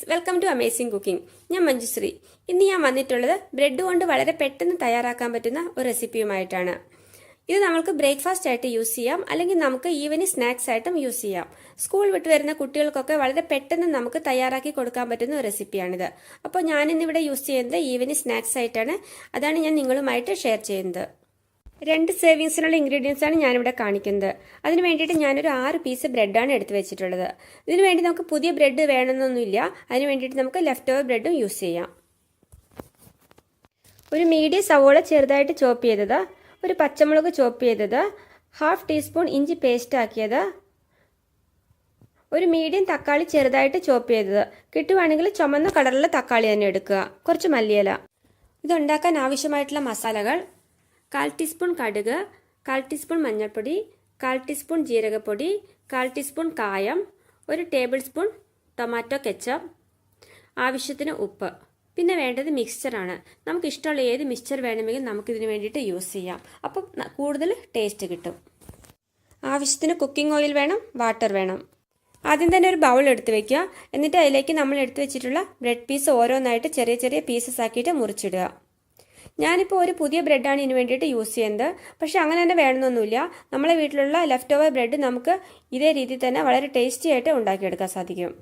Welcome to amazing cooking. ഞാൻ മഞ്ജുശ്രീ. ഇന്ന് ഞാൻ വന്നിട്ടുള്ളത് ബ്രെഡ് കൊണ്ട് വളരെ പെട്ടെന്ന് തയ്യാറാക്കാൻ പറ്റുന്ന ഒരു റെസിപ്പിയുമായിട്ടാണ്. ഇത് നമുക്ക് ബ്രേക്ക്ഫാസ്റ്റ് ആയിട്ട് യൂസ് ചെയ്യാം, അല്ലെങ്കിൽ നമുക്ക് ഈവനിങ് സ്നാക്സ് ആയിട്ടും യൂസ് ചെയ്യാം. സ്കൂൾ വിട്ട് വരുന്ന കുട്ടികൾക്കൊക്കെ വളരെ പെട്ടെന്ന് നമുക്ക് തയ്യാറാക്കി കൊടുക്കാൻ പറ്റുന്ന ഒരു റെസിപ്പിയാണിത്. അപ്പോൾ ഞാനിന്നിവിടെ യൂസ് ചെയ്യുന്നത് ഈവനിങ് സ്നാക്സ് ആയിട്ടാണ്. അതാണ് ഞാൻ നിങ്ങളുമായിട്ട് ഷെയർ ചെയ്യുന്നത്. 2 സേവിങ്സിനുള്ള ഇൻഗ്രീഡിയൻസ് ആണ് ഞാനിവിടെ കാണിക്കുന്നത്. അതിന് വേണ്ടിയിട്ട് ഞാനൊരു 6 പീസ് ബ്രെഡാണ് എടുത്ത് വെച്ചിട്ടുള്ളത്. ഇതിനു വേണ്ടി നമുക്ക് പുതിയ ബ്രെഡ് വേണമെന്നൊന്നുമില്ല. അതിന് വേണ്ടിയിട്ട് നമുക്ക് ലെഫ്റ്റ് ഓവർ ബ്രെഡും യൂസ് ചെയ്യാം. ഒരു മീഡിയം സവോള ചെറുതായിട്ട് ചോപ്പ് ചെയ്തത്, ഒരു പച്ചമുളക് ചോപ്പ് ചെയ്തത്, 1/2 ടീസ്പൂൺ ഇഞ്ചി പേസ്റ്റ് ആക്കിയത്, ഒരു മീഡിയം തക്കാളി ചെറുതായിട്ട് ചോപ്പ് ചെയ്തത്. കിട്ടുവാണെങ്കിൽ ചുമന്ന കളറിലുള്ള തക്കാളി തന്നെ എടുക്കുക. കുറച്ച് മല്ലിയില. ഇതുണ്ടാക്കാൻ ആവശ്യമായിട്ടുള്ള മസാലകൾ: 1/4 ടീസ്പൂൺ കടുക്, 1/4 ടീസ്പൂൺ മഞ്ഞൾപ്പൊടി, 1/4 ടീസ്പൂൺ ജീരകപ്പൊടി, 1/4 ടീസ്പൂൺ കായം, 1 ടേബിൾ സ്പൂൺ ടൊമാറ്റോ കെച്ചപ്പ്, ആവശ്യത്തിന് ഉപ്പ്. പിന്നെ വേണ്ടത് മിക്സ്ചറാണ്. നമുക്ക് ഇഷ്ടമുള്ള ഏത് മിക്സ്ചർ വേണമെങ്കിൽ നമുക്കിതിന് വേണ്ടിയിട്ട് യൂസ് ചെയ്യാം. അപ്പം കൂടുതൽ ടേസ്റ്റ് കിട്ടും. ആവശ്യത്തിന് കുക്കിംഗ് ഓയിൽ വേണം, വാട്ടർ വേണം. ആദ്യം തന്നെ ഒരു ബൗൾ എടുത്ത് വെക്കുക. എന്നിട്ട് അതിലേക്ക് നമ്മൾ എടുത്ത് വെച്ചിട്ടുള്ള ബ്രെഡ് പീസ് ഓരോന്നായിട്ട് ചെറിയ ചെറിയ പീസസ് ആക്കിയിട്ട് മുറിച്ചിടുക. ഞാനിപ്പോൾ ഒരു പുതിയ ബ്രെഡാണ് ഇതിന് വേണ്ടിയിട്ട് യൂസ് ചെയ്യുന്നത്. പക്ഷെ അങ്ങനെ തന്നെ വേണമെന്നൊന്നുമില്ല. നമ്മളെ വീട്ടിലുള്ള ലെഫ്റ്റ് ഓവർ ബ്രെഡ് നമുക്ക് ഇതേ രീതിയിൽ തന്നെ വളരെ ടേസ്റ്റി ആയിട്ട് ഉണ്ടാക്കിയെടുക്കാൻ സാധിക്കും.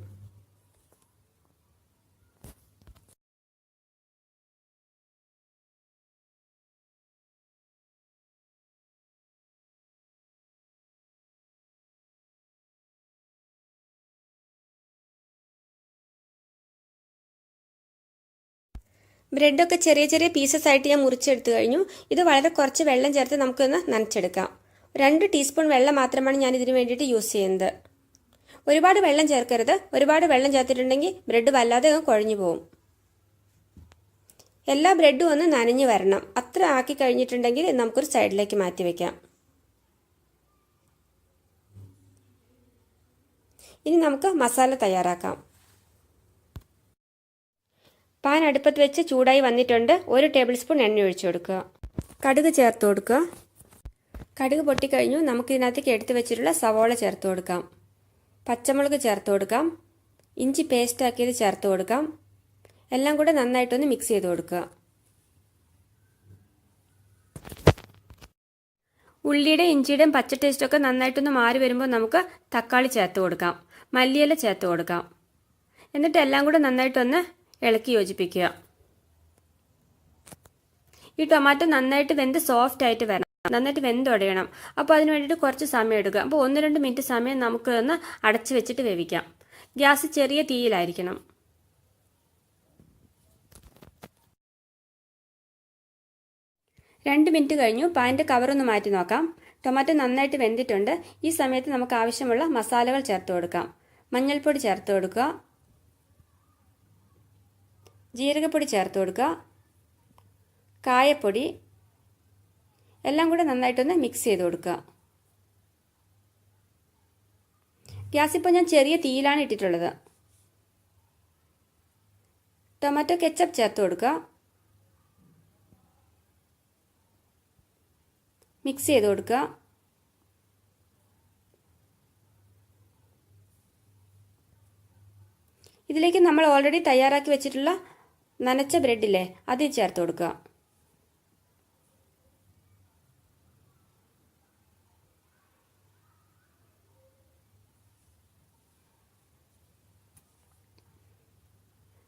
ബ്രെഡൊക്കെ ചെറിയ ചെറിയ പീസസ് ആയിട്ട് ഞാൻ മുറിച്ചെടുത്തു കഴിഞ്ഞു. ഇത് വളരെ കുറച്ച് വെള്ളം ചേർത്ത് നമുക്കൊന്ന് നനച്ചെടുക്കാം. 2 ടീസ്പൂൺ വെള്ളം മാത്രമാണ് ഞാൻ ഇതിന് വേണ്ടിയിട്ട് യൂസ് ചെയ്യുന്നത്. ഒരുപാട് വെള്ളം ചേർക്കരുത്. ഒരുപാട് വെള്ളം ചേർത്തിട്ടുണ്ടെങ്കിൽ ബ്രെഡ് വല്ലാതെ കുഴഞ്ഞു പോകും. എല്ലാ ബ്രെഡും ഒന്ന് നനഞ്ഞു വരണം. അത്ര ആക്കി കഴിഞ്ഞിട്ടുണ്ടെങ്കിൽ നമുക്കൊരു സൈഡിലേക്ക് മാറ്റി വയ്ക്കാം. ഇനി നമുക്ക് മസാല തയ്യാറാക്കാം. പാൻ അടുപ്പത്ത് വെച്ച് ചൂടായി വന്നിട്ടുണ്ട്. 1 ടേബിൾ സ്പൂൺ എണ്ണ ഒഴിച്ചു കൊടുക്കുക. കടുക് ചേർത്ത് കൊടുക്കുക. കടുക് പൊട്ടിക്കഴിഞ്ഞു. നമുക്കിതിനകത്തേക്ക് എടുത്ത് വെച്ചിട്ടുള്ള സവോള ചേർത്ത് കൊടുക്കാം. പച്ചമുളക് ചേർത്ത് കൊടുക്കാം. ഇഞ്ചി പേസ്റ്റ് ആക്കിയത് ചേർത്ത് കൊടുക്കാം. എല്ലാം കൂടെ നന്നായിട്ടൊന്ന് മിക്സ് ചെയ്ത് കൊടുക്കുക. ഉള്ളിയുടെ ഇഞ്ചിയുടെയും പച്ച ടേസ്റ്റൊക്കെ നന്നായിട്ടൊന്ന് മാറി വരുമ്പോൾ നമുക്ക് തക്കാളി ചേർത്ത് കൊടുക്കാം. മല്ലിയില ചേർത്ത് കൊടുക്കാം. എന്നിട്ട് എല്ലാം കൂടെ നന്നായിട്ടൊന്ന് ഇളക്കി യോജിപ്പിക്കുക. ഈ ടൊമാറ്റോ നന്നായിട്ട് വെന്ത് സോഫ്റ്റ് ആയിട്ട് വരണം. നന്നായിട്ട് വെന്തുടയണം. അപ്പോൾ അതിന് വേണ്ടിയിട്ട് കുറച്ച് സമയം എടുക്കുക. അപ്പോൾ 1-2 മിനിറ്റ് സമയം നമുക്ക് ഒന്ന് അടച്ചു വെച്ചിട്ട് വേവിക്കാം. ഗ്യാസ് ചെറിയ തീയിലായിരിക്കണം. രണ്ട് മിനിറ്റ് കഴിഞ്ഞു. പാനിൻ്റെ കവറൊന്ന് മാറ്റി നോക്കാം. ടൊമാറ്റോ നന്നായിട്ട് വെന്തിട്ടുണ്ട്. ഈ സമയത്ത് നമുക്ക് ആവശ്യമുള്ള മസാലകൾ ചേർത്ത് കൊടുക്കാം. മഞ്ഞൾപ്പൊടി ചേർത്ത് കൊടുക്കുക. ജീരകപ്പൊടി ചേർത്ത് കൊടുക്കുക. കായപ്പൊടി. എല്ലാം കൂടെ നന്നായിട്ടൊന്ന് മിക്സ് ചെയ്ത് കൊടുക്കുക. ഗ്യാസ് ഇപ്പോൾ ഞാൻ ചെറിയ തീയിലാണ് ഇട്ടിട്ടുള്ളത്. ടൊമാറ്റോ കെച്ചപ്പ് ചേർത്ത് കൊടുക്കുക. മിക്സ് ചെയ്ത് കൊടുക്കുക. ഇതിലേക്ക് നമ്മൾ ഓൾറെഡി തയ്യാറാക്കി വെച്ചിട്ടുള്ള നനച്ച ബ്രെഡില്ലേ, അത് ചേർത്ത് കൊടുക്കുക.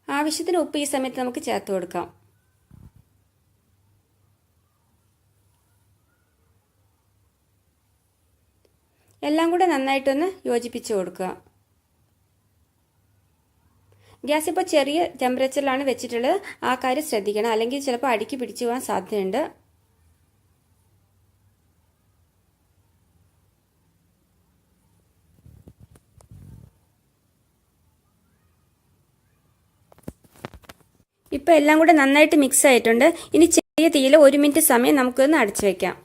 ആവശ്യത്തിന് ഉപ്പ് ഈ സമയത്ത് നമുക്ക് ചേർത്ത് കൊടുക്കാം. എല്ലാം കൂടെ നന്നായിട്ടൊന്ന് യോജിപ്പിച്ച് കൊടുക്കുക. ഗ്യാസ് ഇപ്പോൾ ചെറിയ ടെമ്പറേച്ചറിലാണ് വെച്ചിട്ടുള്ളത്. ആ കാര്യം ശ്രദ്ധിക്കണം, അല്ലെങ്കിൽ ചിലപ്പോൾ അടിക്ക് പിടിച്ചു പോകാൻ സാധ്യതയുണ്ട്. ഇപ്പോൾ എല്ലാം കൂടെ നന്നായിട്ട് മിക്സ് ആയിട്ടുണ്ട്. ഇനി ചെറിയ തീയിൽ 1 മിനിറ്റ് സമയം നമുക്കൊന്ന് അടച്ചു വയ്ക്കാം.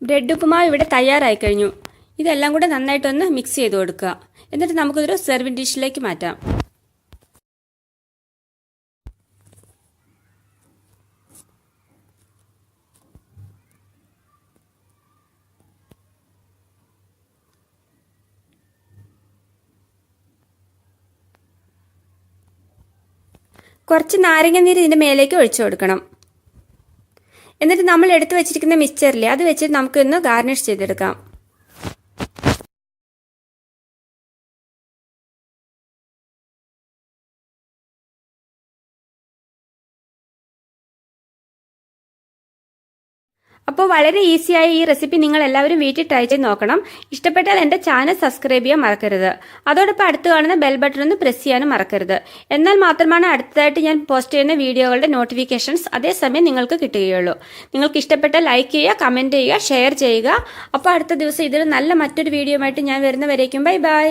ബ്രെഡ് ഉപ്പുമാവ് ഇവിടെ തയ്യാറായി കഴിഞ്ഞു. ഇതെല്ലാം കൂടെ നന്നായിട്ടൊന്ന് മിക്സ് ചെയ്ത് കൊടുക്കുക. എന്നിട്ട് നമുക്കിതൊരു സെർവിംഗ് ഡിഷിലേക്ക് മാറ്റാം. കുറച്ച് നാരങ്ങ നീര് ഇതിൻ്റെ മേലേക്ക് ഒഴിച്ചു കൊടുക്കണം. എന്നിട്ട് നമ്മൾ എടുത്തു വെച്ചിരിക്കുന്ന മിക്സ്ചറില്ലേ അത് വെച്ചിട്ട് നമുക്കൊന്ന് ഗാർണിഷ് ചെയ്തെടുക്കാം. അപ്പോൾ വളരെ ഈസിയായ ഈ റെസിപ്പി നിങ്ങൾ എല്ലാവരും വീട്ടിൽ ട്രൈ ചെയ്ത് നോക്കണം. ഇഷ്ടപ്പെട്ടാൽ എൻ്റെ ചാനൽ സബ്സ്ക്രൈബ് ചെയ്യാൻ മറക്കരുത്. അതോടൊപ്പം അടുത്ത് കാണുന്ന ബെൽ ബട്ടൺ ഒന്ന് പ്രസ് ചെയ്യാനും മറക്കരുത്. എന്നാൽ മാത്രമാണ് അടുത്തതായിട്ട് ഞാൻ പോസ്റ്റ് ചെയ്യുന്ന വീഡിയോകളുടെ നോട്ടിഫിക്കേഷൻസ് അതേസമയം നിങ്ങൾക്ക് കിട്ടുകയുള്ളൂ. നിങ്ങൾക്ക് ഇഷ്ടപ്പെട്ടാൽ ലൈക്ക് ചെയ്യുക, കമൻറ്റ് ചെയ്യുക, ഷെയർ ചെയ്യുക. അപ്പോൾ അടുത്ത ദിവസം ഇതിൽ നല്ല മറ്റൊരു വീഡിയോ ആയിട്ട് ഞാൻ വരുന്നവരേക്കും ബൈ ബൈ.